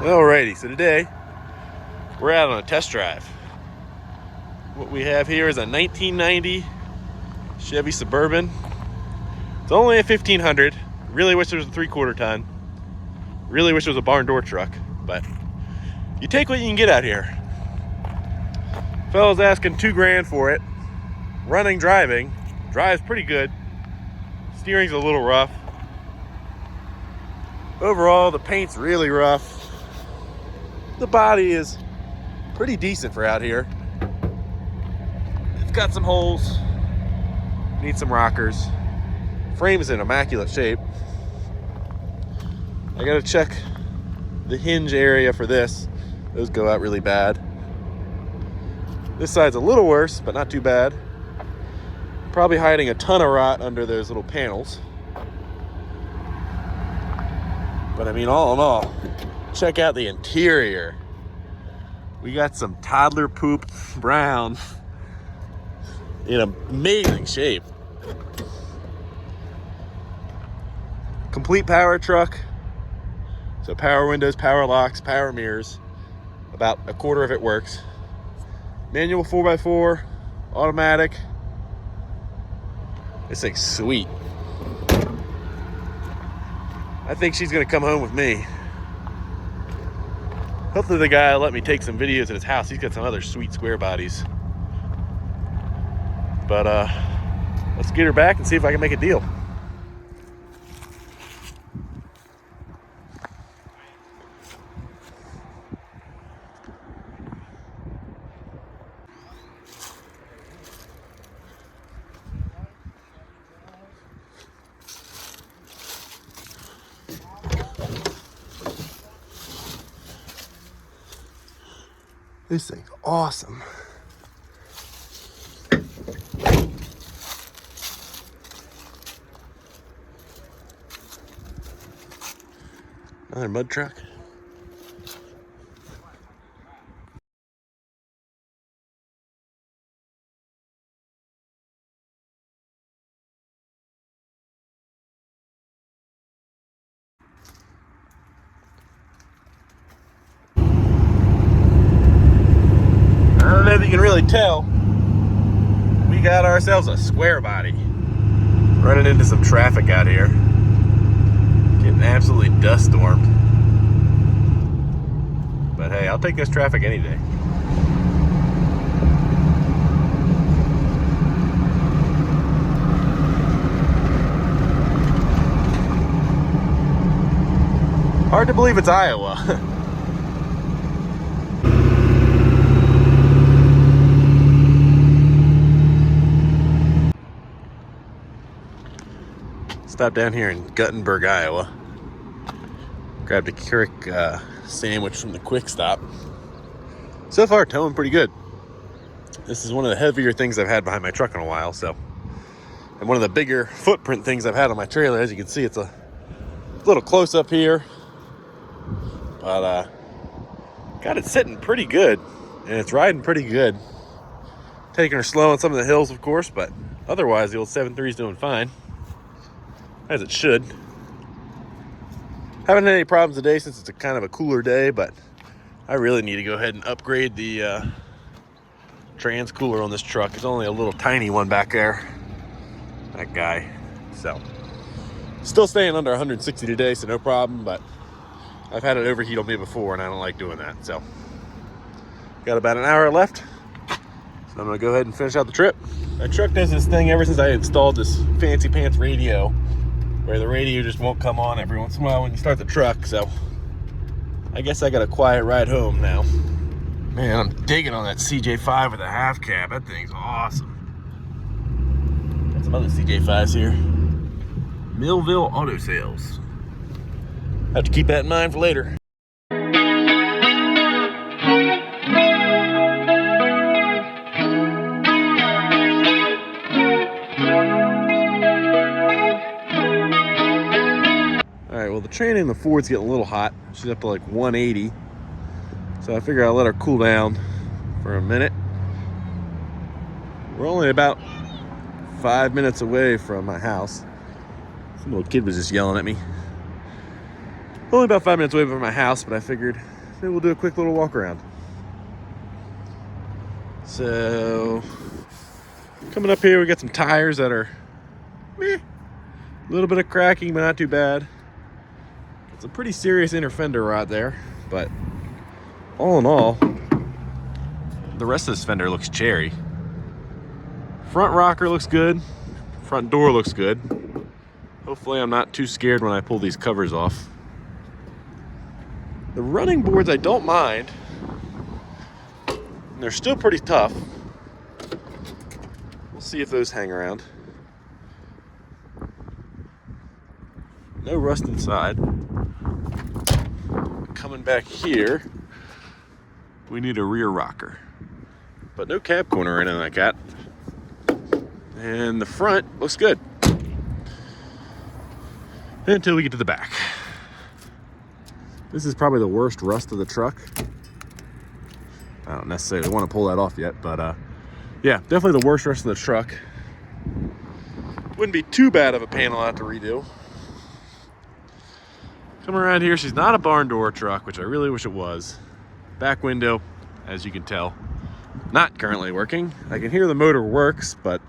Alrighty, so today we're out on a test drive. What we have here is a 1990 Chevy Suburban. It's only a 1500. Really wish there was a 3/4 ton. Really wish it was a barn door truck, but you take what you can get out here. Fella's asking $2,000 for it. Running, driving, drives pretty good. Steering's a little rough. Overall, the paint's really rough. The body is pretty decent for out here. It's got some holes. Needs some rockers. Frame's in immaculate shape. I gotta check the hinge area for this. Those go out really bad. This side's a little worse, but not too bad. Probably hiding a ton of rot under those little panels. But I mean, all in all, check out the interior. We got some toddler poop brown in amazing shape. Complete power truck. So power windows, power locks, power mirrors. About a quarter of it works. Manual 4x4, automatic. This thing's sweet. I think she's gonna come home with me. Hopefully the guy will let me take some videos at his house. He's got some other sweet square bodies. But let's get her back and see if I can make a deal. This thing's awesome. Another mud truck. I don't know if you can really tell, we got ourselves a square body. Running into some traffic out here. Getting absolutely dust stormed. But hey, I'll take this traffic any day. Hard to believe it's Iowa. Stopped down here in Guttenberg, Iowa. Grabbed a Keurig sandwich from the Quick Stop. So far, towing pretty good. This is one of the heavier things I've had behind my truck in a while, so. And one of the bigger footprint things I've had on my trailer. As you can see, it's a little close up here. But got it sitting pretty good. And it's riding pretty good. Taking her slow on some of the hills, of course, but otherwise the old 7.3 is doing fine. As it should. Haven't had any problems today since it's a kind of a cooler day, but I really need to go ahead and upgrade the trans cooler on this truck. It's only a little tiny one back there. That guy. So, still staying under 160 today, so no problem, but I've had it overheat on me before and I don't like doing that. So, got about an hour left. So I'm gonna go ahead and finish out the trip. My truck does this thing ever since I installed this fancy pants radio, where the radio just won't come on every once in a while when you start the truck, so I guess I got a quiet ride home now. Man, I'm digging on that CJ5 with a half cab. That thing's awesome. Got some other CJ5s here. Millville Auto Sales. Have to keep that in mind for later. Well, the train in the Ford's getting a little hot. She's up to like 180. So I figure I'll let her cool down for a minute. We're only about 5 minutes away from my house. Some little kid was just yelling at me. Only about 5 minutes away from my house, but I figured then we'll do a quick little walk around. So, coming up here, we got some tires that are meh. A little bit of cracking, but not too bad. It's a pretty serious inner fender rot there, but all in all, the rest of this fender looks cherry. Front rocker looks good. Front door looks good. Hopefully I'm not too scared when I pull these covers off. The running boards I don't mind. They're still pretty tough. We'll see if those hang around. No rust inside. Coming back here, we need a rear rocker, but no cab corner or anything like that. And the front looks good until we get to the back. This is probably the worst rust of the truck. I don't necessarily want to pull that off yet, but yeah, definitely the worst rust of the truck. Wouldn't be too bad of a panel I have to redo. Come around here, she's not a barn door truck, which I really wish it was. Back window, as you can tell, not currently working. I can hear the motor works, but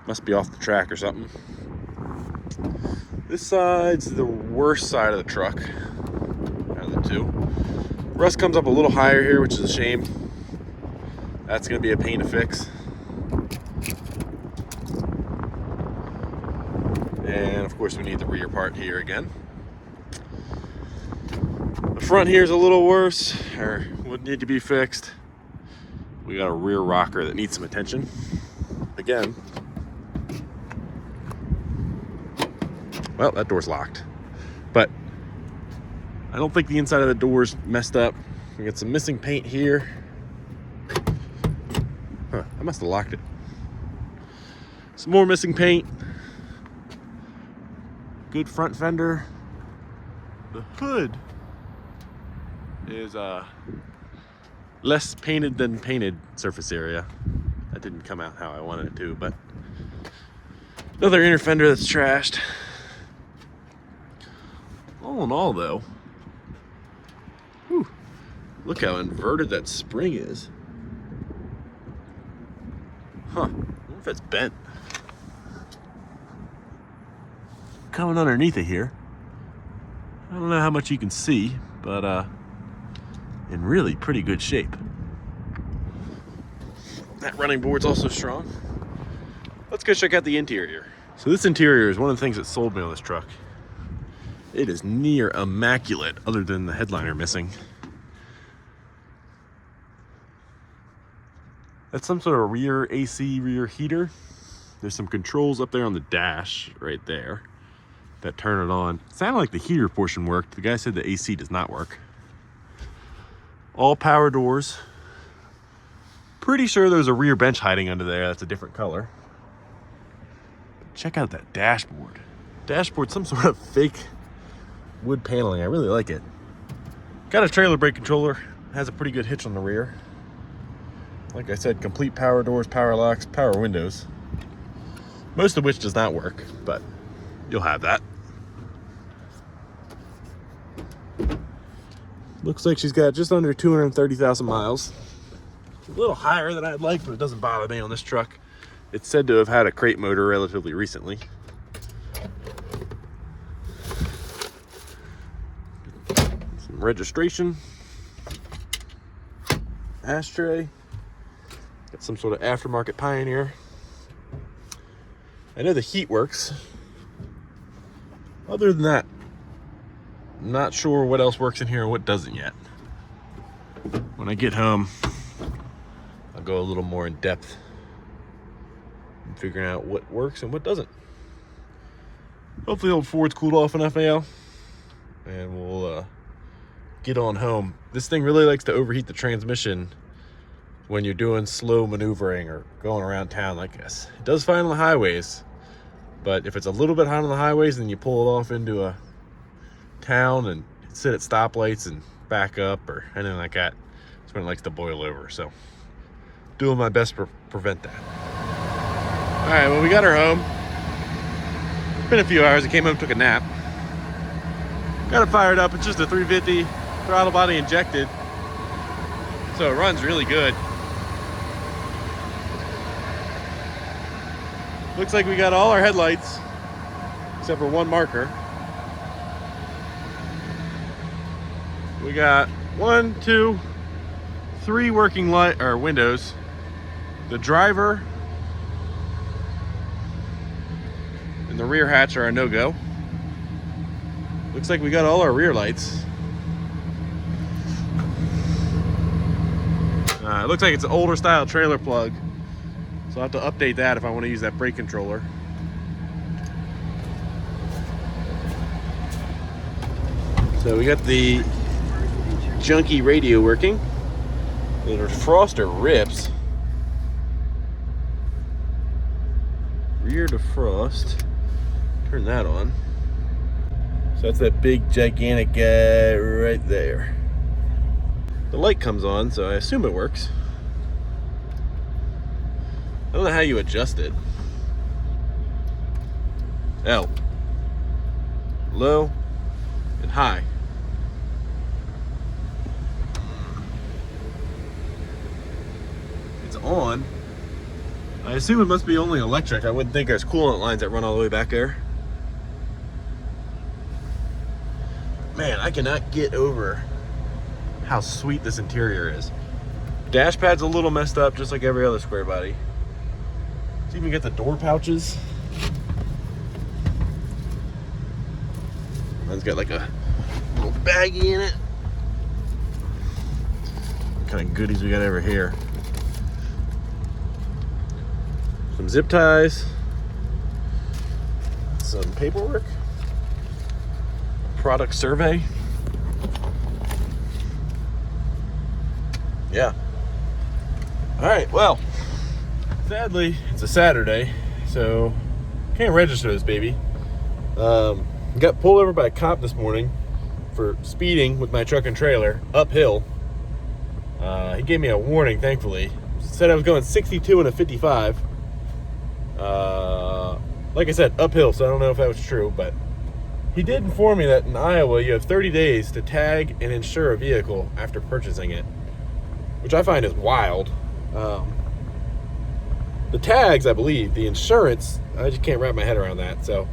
must be off the track or something. This side's the worst side of the truck out of the two. Rust comes up a little higher here, which is a shame. That's gonna be a pain to fix. And of course we need the rear part here again. The front here is a little worse, or would need to be fixed. We got a rear rocker that needs some attention. Again. Well, that door's locked. But I don't think the inside of the door's messed up. We got some missing paint here. Huh, I must have locked it. Some more missing paint. Good front fender. The hood is less painted than painted surface area. That didn't come out how I wanted it to, but another inner fender that's trashed. All in all though, whew, look how inverted that spring is. Huh, I wonder if it's bent. Coming underneath it here, I don't know how much you can see, but in really pretty good shape. That running board's also strong. Let's go check out the interior. So this interior is one of the things that sold me on this truck. It is near immaculate, other than the headliner missing. That's some sort of rear AC rear heater. There's some controls up there on the dash right there that turn it on. It sounded like the heater portion worked. The guy said the AC does not work. All power doors. Pretty sure there's a rear bench hiding under there that's a different color. Check out that dashboard. Dashboard, some sort of fake wood paneling. I really like it. Got a trailer brake controller. Has a pretty good hitch on the rear. Like I said, complete power doors, power locks, power windows. Most of which does not work, but you'll have that. Looks like she's got just under 230,000 miles. A little higher than I'd like, but it doesn't bother me on this truck. It's said to have had a crate motor relatively recently. Some registration. Ashtray. Got some sort of aftermarket Pioneer. I know the heat works. Other than that, I'm not sure what else works in here and what doesn't yet. When I get home, I'll go a little more in depth and figuring out what works and what doesn't. Hopefully old Ford's cooled off enough now and we'll get on home. This thing really likes to overheat the transmission when you're doing slow maneuvering or going around town like this. It does fine on the highways, but if it's a little bit hot on the highways, then you pull it off into a town and sit at stoplights and back up or anything like that, that's when it likes to boil over. So doing my best to prevent that. All right, well, we got her home. It's been a few hours. I came home, took a nap. Got it fired up. It's just a 350. throttle body injected, so it runs really good. Looks like we got all our headlights except for one marker. We got 1, 2, 3 working light or windows. The driver and the rear hatch are a no-go. Looks like we got all our rear lights. It looks like it's an older style trailer plug, so I'll have to update that if I want to use that brake controller. So we got the junky radio working. The defroster rips. Rear defrost. Turn that on. So that's that big gigantic guy right there. The light comes on, so I assume it works. I don't know how you adjust it. L. Low and high. It's on. I assume it must be only electric. I wouldn't think there's coolant lines that run all the way back there. Man, I cannot get over how sweet this interior is. Dash pad's a little messed up, just like every other square body. Let's even get the door pouches. Mine's got like a little baggie in it. What kind of goodies we got over here? Some zip ties. Some paperwork. Product survey. Yeah. All right, well, sadly, it's a Saturday, so can't register this baby. Got pulled over by a cop this morning for speeding with my truck and trailer uphill. He gave me a warning, thankfully. Said I was going 62 and a 55. Like I said, uphill, so I don't know if that was true, but he did inform me that in Iowa, you have 30 days to tag and insure a vehicle after purchasing it, which I find is wild. The tags, I believe. The insurance, I just can't wrap my head around that. So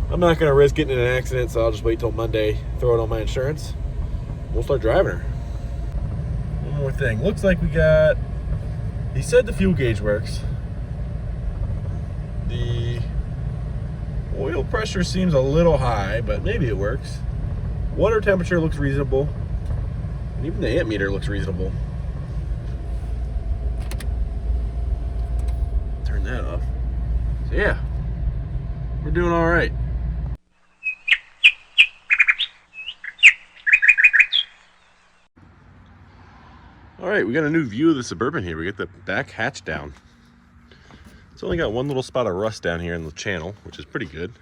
I'm not going to risk getting in an accident, so I'll just wait till Monday, throw it on my insurance. We'll start driving her. One more thing. Looks like we got... He said the fuel gauge works. The oil pressure seems a little high, but maybe it works. Water temperature looks reasonable. And even the ammeter looks reasonable. Turn that off. So yeah, we're doing all right. All right, we got a new view of the Suburban here. We get the back hatch down. It's only got one little spot of rust down here in the channel, which is pretty good.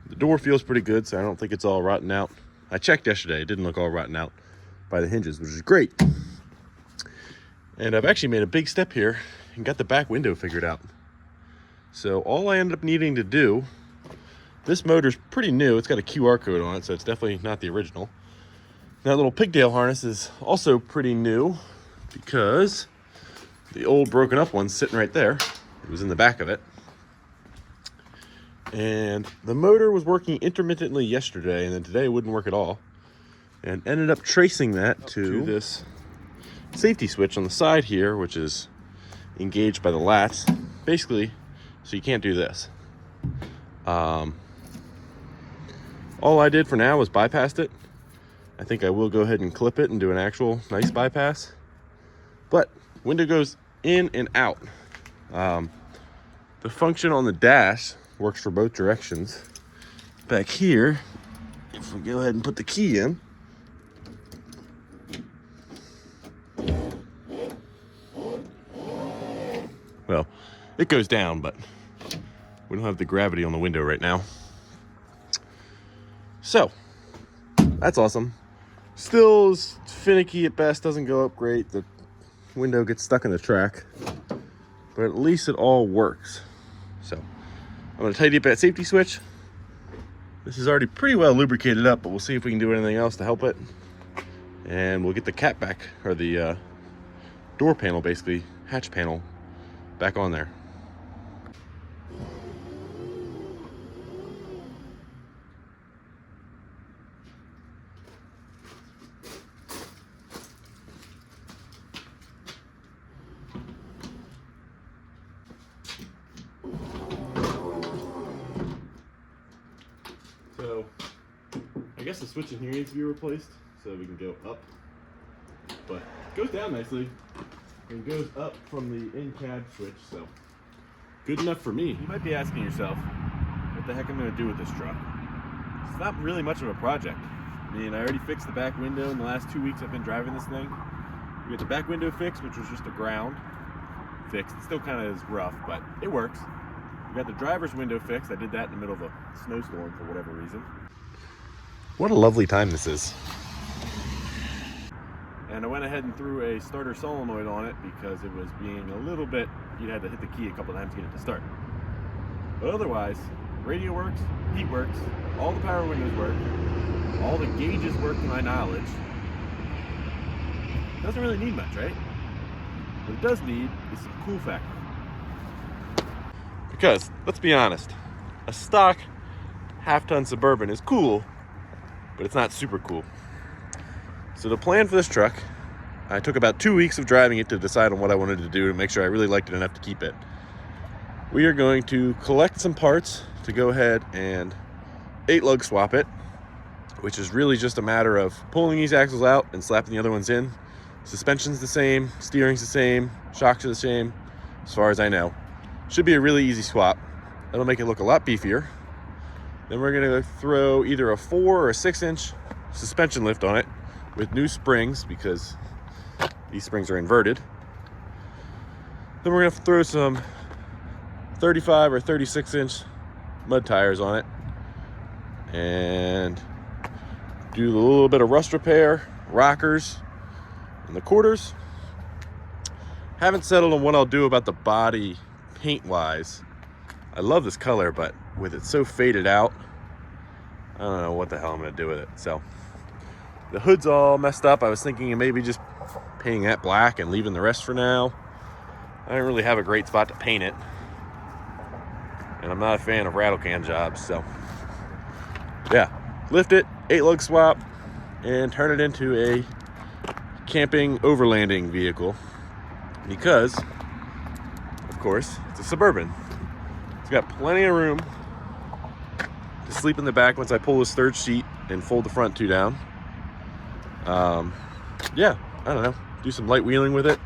The door feels pretty good, so I don't think it's all rotten out. I checked yesterday, it didn't look all rotten out by the hinges, which is great. And I've actually made a big step here and got the back window figured out. So all I ended up needing to do, this motor's pretty new. It's got a QR code on it, so it's definitely not the original. That little pigtail harness is also pretty new because the old broken up one's sitting right there. It was in the back of it. And the motor was working intermittently yesterday, and then today it wouldn't work at all. And ended up tracing that to this safety switch on the side here, which is engaged by the lats. Basically, so you can't do this. All I did for now was bypassed it. I think I will go ahead and clip it and do an actual nice bypass. But window goes in and out. The function on the dash works for both directions. Back here, if we go ahead and put the key in, well, it goes down, but we don't have the gravity on the window right now. So, that's awesome. Still is finicky at best, doesn't go up great. The window gets stuck in the track, but at least it all works. So, I'm gonna tidy up that safety switch. This is already pretty well lubricated up, but we'll see if we can do anything else to help it. and we'll get the cap back, or the door panel, basically hatch panel, back on there. So I guess the switch in here needs to be replaced so we can go up, but it goes down nicely and goes up from the in-cab switch, so good enough for me. You might be asking yourself, what the heck I'm going to do with this truck? It's not really much of a project. I mean, I already fixed the back window in the last 2 weeks I've been driving this thing. We got the back window fixed, which was just a ground fix. It still kind of is rough, but it works. We got the driver's window fixed. I did that in the middle of a snowstorm for whatever reason. What a lovely time this is. And I went ahead and threw a starter solenoid on it because it was being a little bit, you had to hit the key a couple times to get it to start. But otherwise, radio works, heat works, all the power windows work, all the gauges work to my knowledge. Doesn't really need much, right? What it does need is some cool factor. Because, let's be honest, a stock half-ton Suburban is cool, but it's not super cool. So the plan for this truck, I took about 2 weeks of driving it to decide on what I wanted to do to make sure I really liked it enough to keep it. We are going to collect some parts to go ahead and 8-lug swap it, which is really just a matter of pulling these axles out and slapping the other ones in. Suspension's the same, steering's the same, shocks are the same, as far as I know. Should be a really easy swap. That'll make it look a lot beefier. Then we're gonna throw either a 4 or a 6-inch suspension lift on it with new springs, because these springs are inverted. Then we're gonna throw some 35 or 36-inch mud tires on it and do a little bit of rust repair, rockers, and the quarters. Haven't settled on what I'll do about the body paint-wise. I love this color, but with it so faded out, I don't know what the hell I'm gonna do with it. So the hood's all messed up. I was thinking of maybe just painting that black and leaving the rest for now. I don't really have a great spot to paint it, and I'm not a fan of rattle can jobs. So yeah, lift it, 8-lug swap, and turn it into a camping overlanding vehicle, because of course it's a Suburban. It's got plenty of room to sleep in the back once I pull this third sheet and fold the front two down. Yeah, I don't know, do some light wheeling with it,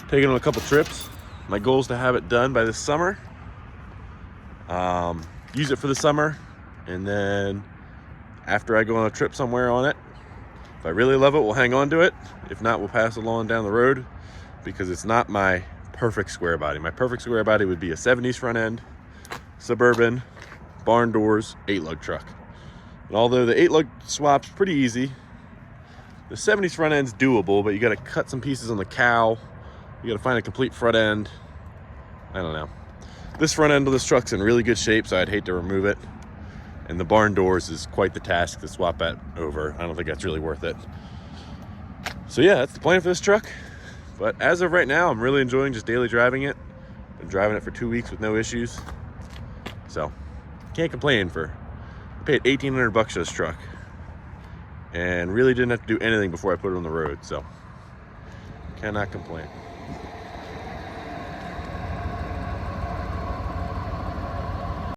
take it on a couple trips. My goal is to have it done by this summer. Use it for the summer, and then after I go on a trip somewhere on it, if I really love it, we'll hang on to it. If not, we'll pass it along down the road, because it's not my perfect square body. My perfect square body would be a 70s front end, Suburban, barn doors, 8-lug truck. And although the 8-lug swap's pretty easy, the 70s front end's doable, but you gotta cut some pieces on the cow. You gotta find a complete front end. I don't know. This front end of this truck's in really good shape, so I'd hate to remove it. And the barn doors is quite the task to swap that over. I don't think that's really worth it. So yeah, that's the plan for this truck. But as of right now, I'm really enjoying just daily driving it. Been driving it for 2 weeks with no issues. So, can't complain. I paid $1,800 for this truck, and really didn't have to do anything before I put it on the road, so cannot complain.